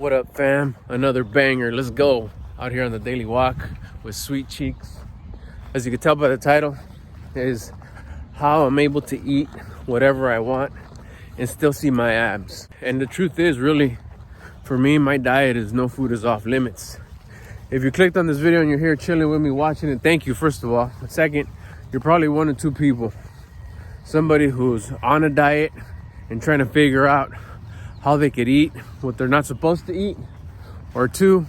What up, fam? Another banger. Let's go. Out here on the daily walk with Sweet Cheeks. As you can tell by the title, is how I'm able to eat whatever I want and still see my abs. And the truth is, really, for me, my diet is no food is off limits. If you clicked on this video and you're here chilling with me watching it, thank you, first of all. Second, you're probably one of two people. Somebody who's on a diet and trying to figure out how they could eat what they're not supposed to eat. Or two,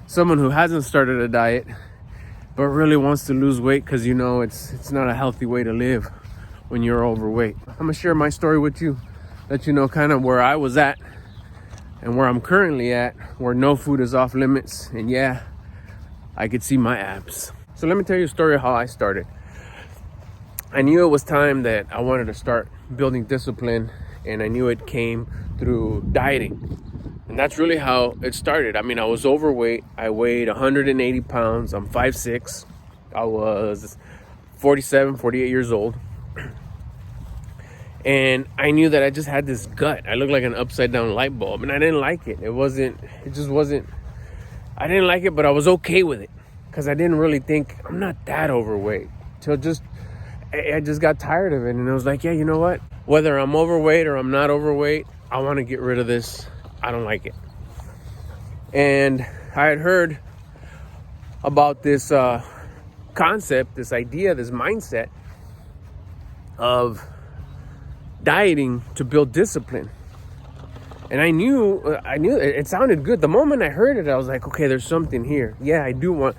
someone who hasn't started a diet but really wants to lose weight because it's not a healthy way to live when you're overweight. I'm gonna share my story with you, let you know kind of where I was at and where I'm currently at, where no food is off limits, and yeah, I could see my abs. So let me tell you a story of how I started. I knew it was time that I wanted to start building discipline, and I knew it came through dieting. And that's really how it started. I mean, I was overweight. I weighed 180 pounds. I'm 5'6". I was 47, 48 years old. And I knew that I just had this gut. I looked like an upside down light bulb, and I didn't like it. I didn't like it, but I was okay with it because I didn't really think I'm not that overweight. I just got tired of it, and I was like, yeah, you know what? Whether I'm overweight or I'm not overweight, I want to get rid of this. I don't like it. And I had heard about this concept, this idea, this mindset of dieting to build discipline. And I knew it sounded good. The moment I heard it, I was like, okay, there's something here. Yeah, I do want,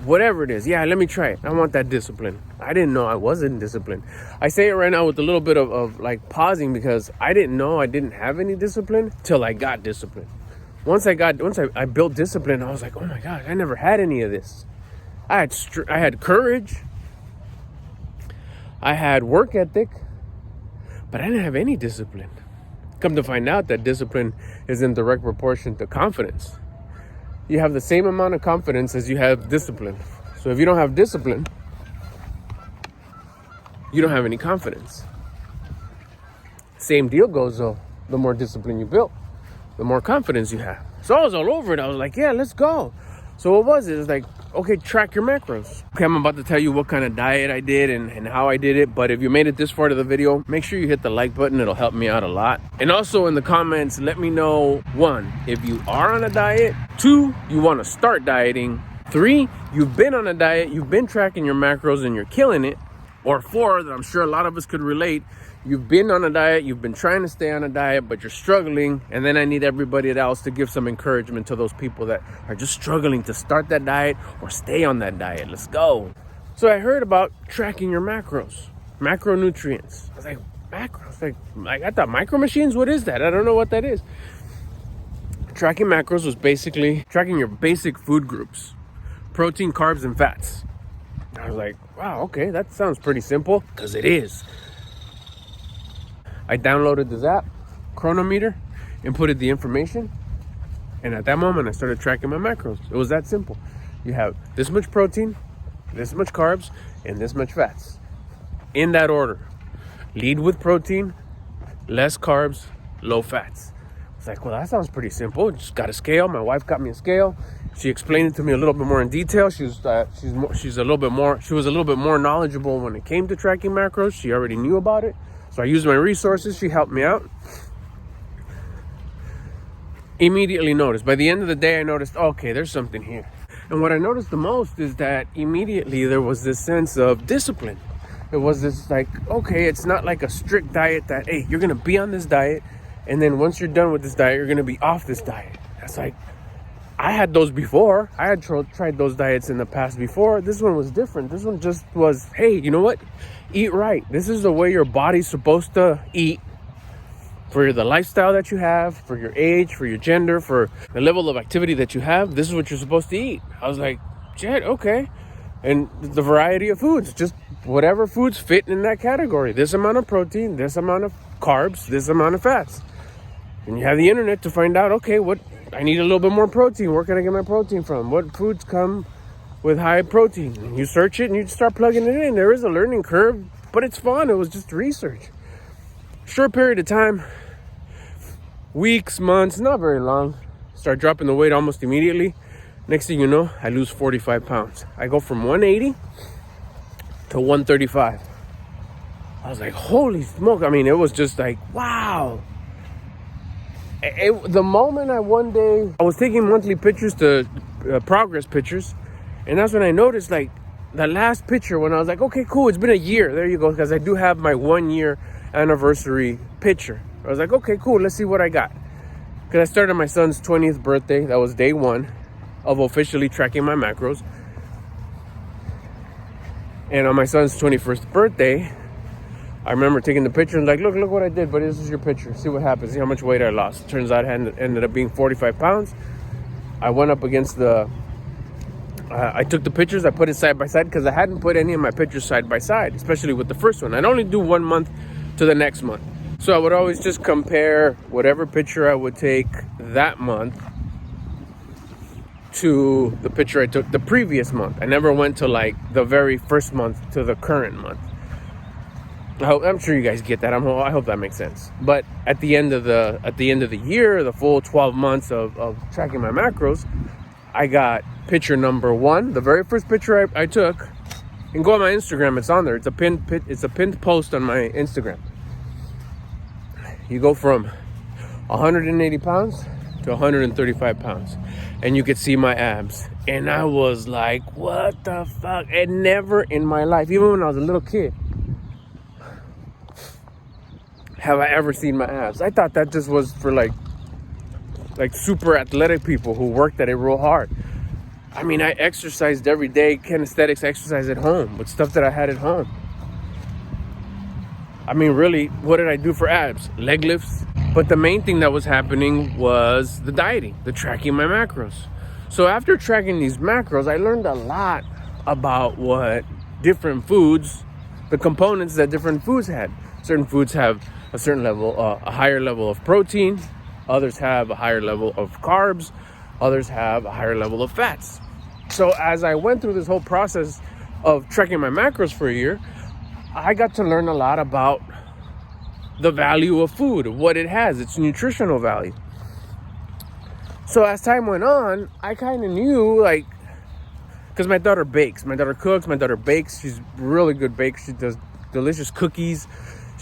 whatever it is. Yeah, let me try it. I want that discipline. I didn't know I wasn't disciplined. I say it right now with a little bit of like pausing because I didn't know I didn't have any discipline till I got discipline. Once I built discipline, I was like, oh my God, I never had any of this. I had courage. I had work ethic, but I didn't have any discipline. Come to find out that discipline is in direct proportion to confidence. You have the same amount of confidence as you have discipline. So if you don't have discipline, you don't have any confidence. Same deal goes though. The more discipline you build, the more confidence you have. So I was all over it. I was like, yeah, let's go. So what was it? It was like, okay, track your macros. Okay, I'm about to tell you what kind of diet I did and how I did it. But if you made it this far to the video, make sure you hit the like button. It'll help me out a lot. And also in the comments, let me know, 1, if you are on a diet. 2, you want to start dieting. 3, you've been on a diet, you've been tracking your macros and you're killing it. Or 4, that I'm sure a lot of us could relate, you've been on a diet, you've been trying to stay on a diet, but you're struggling. And then I need everybody else to give some encouragement to those people that are just struggling to start that diet or stay on that diet. Let's go. So I heard about tracking your macros, macronutrients. I was like, macros? Like I thought micro machines, what is that? I don't know what that is. Tracking macros was basically tracking your basic food groups, protein, carbs, and fats. I was like, wow, okay, that sounds pretty simple, because it is. I downloaded this app, Chronometer, inputted the information, and at that moment, I started tracking my macros. It was that simple. You have this much protein, this much carbs, and this much fats. In that order. Lead with protein, less carbs, low fats. It's like, well, that sounds pretty simple. Just got a scale. My wife got me a scale. She explained it to me a little bit more in detail. She was a little bit more knowledgeable when it came to tracking macros. She already knew about it. So I used my resources. She helped me out. Immediately noticed. By the end of the day, I noticed, okay, there's something here. And what I noticed the most is that immediately there was this sense of discipline. It was this like, okay, it's not like a strict diet that, hey, you're going to be on this diet. And then once you're done with this diet, you're going to be off this diet. That's like, I had those before. I had tried those diets in the past before. This one was different. This one just was, hey, you know what? Eat right. This is the way your body's supposed to eat for the lifestyle that you have, for your age, for your gender, for the level of activity that you have. This is what you're supposed to eat. I was like, shit, okay. And the variety of foods, just whatever foods fit in that category. This amount of protein, this amount of carbs, this amount of fats. And you have the internet to find out, okay, what I need a little bit more protein. Where can I get my protein from? What foods come with high protein? And you search it and you start plugging it in. There is a learning curve, but it's fun. It was just research. Short period of time, weeks, months, not very long. Start dropping the weight almost immediately. Next thing you know, I lose 45 pounds. I go from 180 to 135. I was like, holy smoke. I mean, it was just like, wow. The moment I was taking monthly pictures to progress pictures. And that's when I noticed, like, the last picture when I was like, okay, cool, it's been a year. There you go. Because I do have my 1 year anniversary picture. I was like, okay, cool, let's see what I got. Because I started my son's 20th birthday. That was day one of officially tracking my macros. And on my son's 21st birthday, I remember taking the picture and like, look what I did, buddy. This is your picture. See what happens. See how much weight I lost. Turns out it ended up being 45 pounds. I went up against I took the pictures. I put it side by side because I hadn't put any of my pictures side by side, especially with the first one. I'd only do 1 month to the next month. So I would always just compare whatever picture I would take that month to the picture I took the previous month. I never went to like the very first month to the current month. I'm sure you guys get that. I hope that makes sense. But at the end of the year, the full 12 months of tracking my macros, I got picture number 1, the very first picture I took. You can go on my Instagram. It's on there. It's a pinned post on my Instagram. You go from 180 pounds to 135 pounds, and you could see my abs. And I was like, what the fuck? And never in my life, even when I was a little kid, have I ever seen my abs. I thought that just was for like super athletic people who worked at it real hard. I mean, I exercised every day, kinesthetics exercise at home with stuff that I had at home. I mean, really, what did I do for abs? Leg lifts. But the main thing that was happening was the dieting, the tracking my macros. So after tracking these macros, I learned a lot about what different foods, the components that different foods had. Certain foods have a certain level, a higher level of protein. Others have a higher level of carbs. Others have a higher level of fats. So as I went through this whole process of tracking my macros for a year, I got to learn a lot about the value of food, what it has, its nutritional value. So as time went on, I kind of knew, like, because my daughter bakes, my daughter cooks, my daughter bakes. She's really good baker. She does delicious cookies.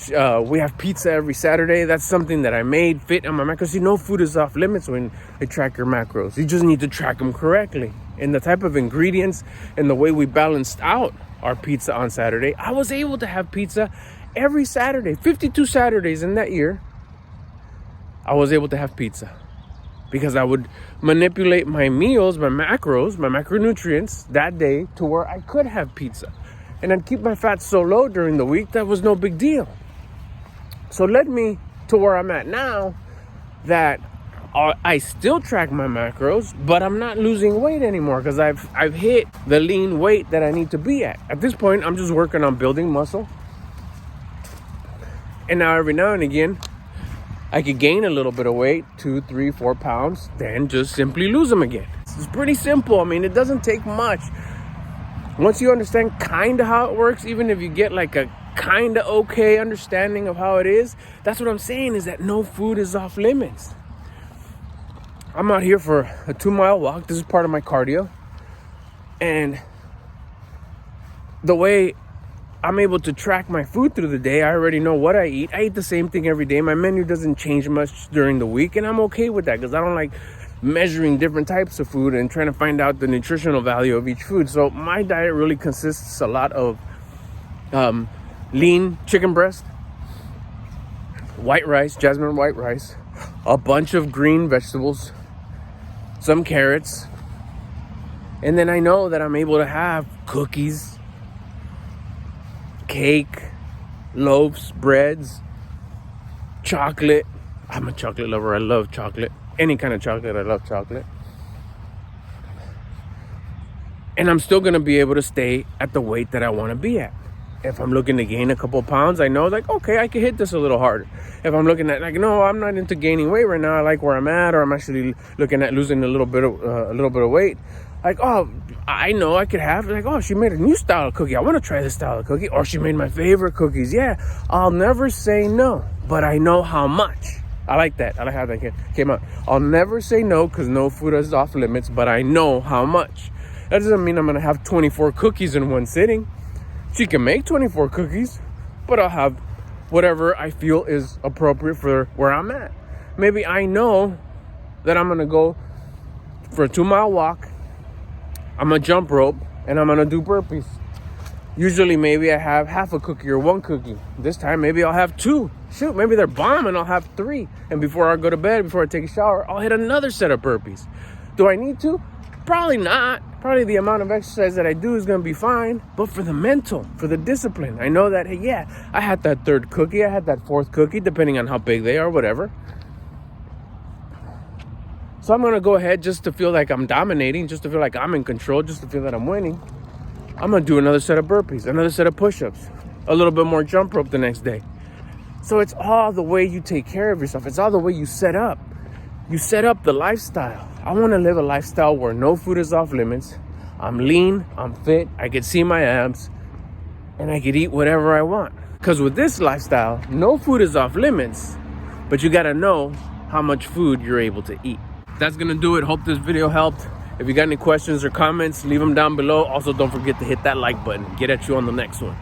We have pizza every Saturday. That's something that I made fit on my macros. You know, food is off limits when you track your macros. You just need to track them correctly. And the type of ingredients and the way we balanced out our pizza on Saturday, I was able to have pizza every Saturday. 52 Saturdays in that year, I was able to have pizza because I would manipulate my meals, my macros, my macronutrients that day to where I could have pizza. And I'd keep my fat so low during the week that was no big deal. So it led me to where I'm at now, that I still track my macros, but I'm not losing weight anymore because I've hit the lean weight that I need to be at. At this point, I'm just working on building muscle. And now every now and again, I could gain a little bit of weight, 2, 3, 4 pounds, then just simply lose them again. It's pretty simple. I mean, it doesn't take much. Once you understand kind of how it works, even if you get like a kind of okay understanding of how it is, that's what I'm saying, is that no food is off limits. I'm out here for a 2-mile walk. This is part of my cardio. And the way I'm able to track my food through the day, I already know what I eat. I eat the same thing every day. My menu doesn't change much during the week, and I'm okay with that because I don't like measuring different types of food and trying to find out the nutritional value of each food. So my diet really consists a lot of lean chicken breast, white rice, jasmine white rice, a bunch of green vegetables, some carrots, and then I know that I'm able to have cookies, cake, loaves, breads, chocolate. I'm a chocolate lover. I love chocolate. Any kind of chocolate, I love chocolate. And I'm still going to be able to stay at the weight that I want to be at. If I'm looking to gain a couple pounds, I know, like, okay, I can hit this a little harder. If I'm looking at, like, no, I'm not into gaining weight right now, I like where I'm at, or I'm actually looking at losing a little bit of weight, like, oh, I know I could have, like, oh, she made a new style of cookie, I want to try this style of cookie. Or she made my favorite cookies. Yeah, I'll never say no, but I know how much I like that. I like how that came out. I'll never say no because no food is off limits, but I know how much. That doesn't mean I'm going to have 24 cookies in one sitting. She can make 24 cookies, but I'll have whatever I feel is appropriate for where I'm at. Maybe I know that I'm going to go for a 2-mile walk. I'm going to jump rope and I'm going to do burpees. Usually maybe I have half a cookie or 1 cookie. This time maybe I'll have 2. Shoot, maybe they're bomb and I'll have 3. And before I go to bed, before I take a shower, I'll hit another set of burpees. Do I need to? Probably not. Probably the amount of exercise that I do is going to be fine. But for the mental, for the discipline, I know that, hey, yeah, I had that 3rd cookie, I had that 4th cookie, depending on how big they are, whatever. So I'm going to go ahead just to feel like I'm dominating, just to feel like I'm in control, just to feel that I'm winning. I'm going to do another set of burpees, another set of push-ups, a little bit more jump rope the next day. So it's all the way you take care of yourself. It's all the way you set up. You set up the lifestyle. I want to live a lifestyle where no food is off limits. I'm lean, I'm fit, I can see my abs, and I can eat whatever I want. Because with this lifestyle, no food is off limits, but you got to know how much food you're able to eat. That's going to do it. Hope this video helped. If you got any questions or comments, leave them down below. Also, don't forget to hit that like button. Get at you on the next one.